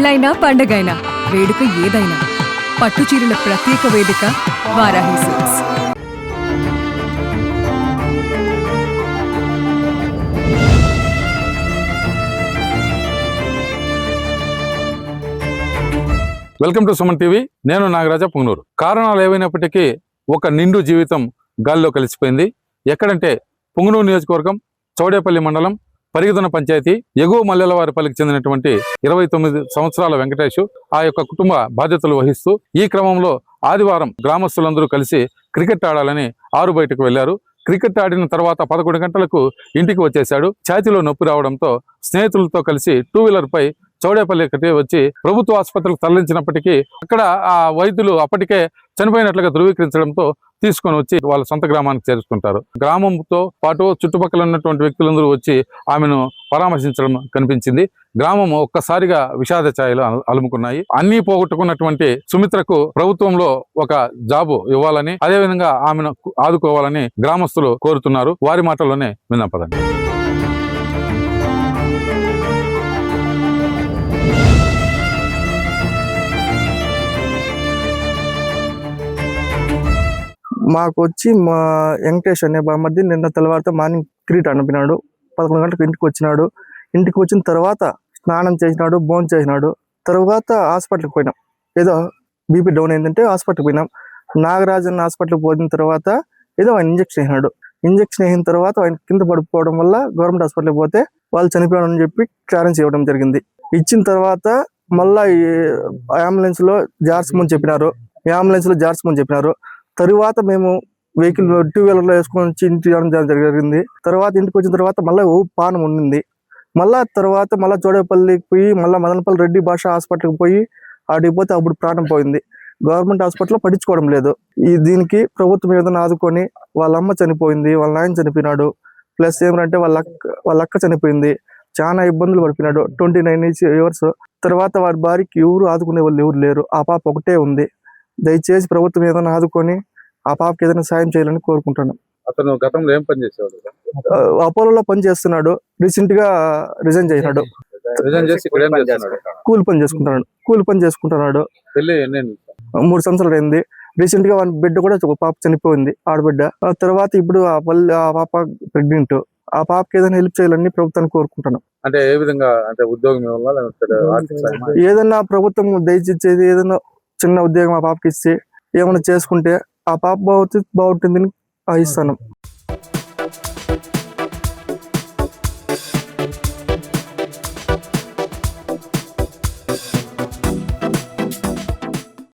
పెళ్ళైనా పండగైనా వేడుక ఏదైనా పట్టు చీరల ప్రత్యేక వేదిక Varahi silks. Welcome to Suman TV. నేను నాగరాజ పుంగనూరు. కారణాలు ఏవైనప్పటికీ ఒక నిండు జీవితం గాలిలో కలిసిపోయింది. ఎక్కడంటే పుంగనూరు నియోజకవర్గం చౌడేపల్లి మండలం పరిగిదన పంచాయతీ ఎగువ మల్లెలవారిపల్లికి చెందినటువంటి 29 సంవత్సరాల వెంకటేష్ ఆ యొక్క కుటుంబ బాధ్యతలు వహిస్తూ ఈ క్రమంలో ఆదివారం గ్రామస్తులందరూ కలిసి క్రికెట్ ఆడాలని ఆరు బయటకు వెళ్లారు. క్రికెట్ ఆడిన తర్వాత 11 గంటలకు ఇంటికి వచ్చేశాడు. ఛాతీలో నొప్పి రావడంతో స్నేహితులతో కలిసి 2-వీలర్ పై చౌడేపల్లికి వచ్చి ప్రభుత్వ ఆసుపత్రికి తరలించినప్పటికీ అక్కడ ఆ వైద్యులు అప్పటికే చనిపోయినట్లుగా ధృవీకరించడంతో తీసుకొని వచ్చి వాళ్ళ సొంత గ్రామానికి చేరుకుంటారు. గ్రామంతో పాటు చుట్టుపక్కల ఉన్నటువంటి వ్యక్తులందరూ వచ్చి ఆమెను పరామర్శించడం కనిపించింది. గ్రామం ఒక్కసారిగా విషాద ఛాయలు అలుముకున్నాయి. అన్ని పోగొట్టుకున్నటువంటి సుమిత్రకు ప్రభుత్వంలో ఒక జాబు ఇవ్వాలని, అదేవిధంగా ఆమెను ఆదుకోవాలని గ్రామస్తులు కోరుతున్నారు. వారి మాటల్లోనే విందాం పదండి. మాకు వచ్చి మా వెంకటేష్ అనే బామ్మది నిన్న తెల్లవారితో మార్నింగ్ క్రికెట్ అనిపినాడు. 11 గంటలకు ఇంటికి వచ్చినాడు. ఇంటికి వచ్చిన తర్వాత స్నానం చేసినాడు, భోజనం చేసినాడు. తర్వాత హాస్పిటల్కి పోయినాం. ఏదో బీపీ డౌన్ అయిందంటే హాస్పిటల్కి పోయినాం. నాగరాజన్ హాస్పిటల్కి పోయిన తర్వాత ఏదో ఆయన ఇంజక్షన్ వేసినాడు. ఇంజక్షన్ వేసిన తర్వాత ఆయన కింద పడిపోవడం వల్ల గవర్నమెంట్ హాస్పిటల్కి పోతే వాళ్ళు చనిపోయాడని చెప్పి క్లియరెన్స్ ఇవ్వడం జరిగింది. ఇచ్చిన తర్వాత మళ్ళా అంబులెన్స్లో జార్స్మని చెప్పినారు. తరువాత మేము వెహికల్ 2-వీలర్లో వేసుకొని వచ్చి ఇంటికి రావడం జరిగింది. తర్వాత ఇంటికి వచ్చిన తర్వాత మళ్ళీ పానం ఉండింది. మళ్ళా చౌడేపల్లికి పోయి మళ్ళీ మదనపల్లి రెడ్డి భాష హాస్పిటల్కి పోయి ఆడికి పోతే అప్పుడు ప్రాణం పోయింది. గవర్నమెంట్ హాస్పిటల్లో పట్టించుకోవడం లేదు. దీనికి ప్రభుత్వం ఏదైనా ఆదుకొని, వాళ్ళ అమ్మ చనిపోయింది, వాళ్ళ నాయన చనిపోయినాడు, ప్లస్ ఏమంటే వాళ్ళ అక్క చనిపోయింది. చాలా ఇబ్బందులు పడిపోయినాడు. 29 ఇయర్స్. తర్వాత వారి భార్యకి ఎవరు ఆదుకునే వాళ్ళు ఎవరు లేరు. ఆ పాప ఒకటే ఉంది. దయచేసి ప్రభుత్వం ఏదైనా ఆదుకొని ఆ పాపకి ఏదైనా సాయం చేయాలని కోరుకుంటున్నాను. అతను గతంలో ఏం పని చేసేవాడు? అపోలోలో పని చేస్తున్నాడు. రీసెంట్ గా రిజైన్ చేసినాడు. కూలి పని చేసుకుంటున్నాడు. 3 సంవత్సరాలు అయింది. రీసెంట్ గా వాళ్ళ బిడ్డ కూడా ఒక పాప చనిపోయింది, ఆడబిడ్డ. ఆ తర్వాత ఇప్పుడు ఆ పాప ప్రెగ్నెంట్. ఆ పాపకి ఏదైనా హెల్ప్ చేయాలని ప్రభుత్వాన్ని కోరుకుంటున్నాను. అంటే ఏ విధంగా, అంటే ఉద్యోగం ఏదైనా ప్రభుత్వం దయచేసి ఏదైనా చిన్న ఉద్యోగం ఆ పాపకి ఇచ్చి ఏమైనా చేసుకుంటే ఆ పాప బాగుంటుందని ఆశిస్తాను.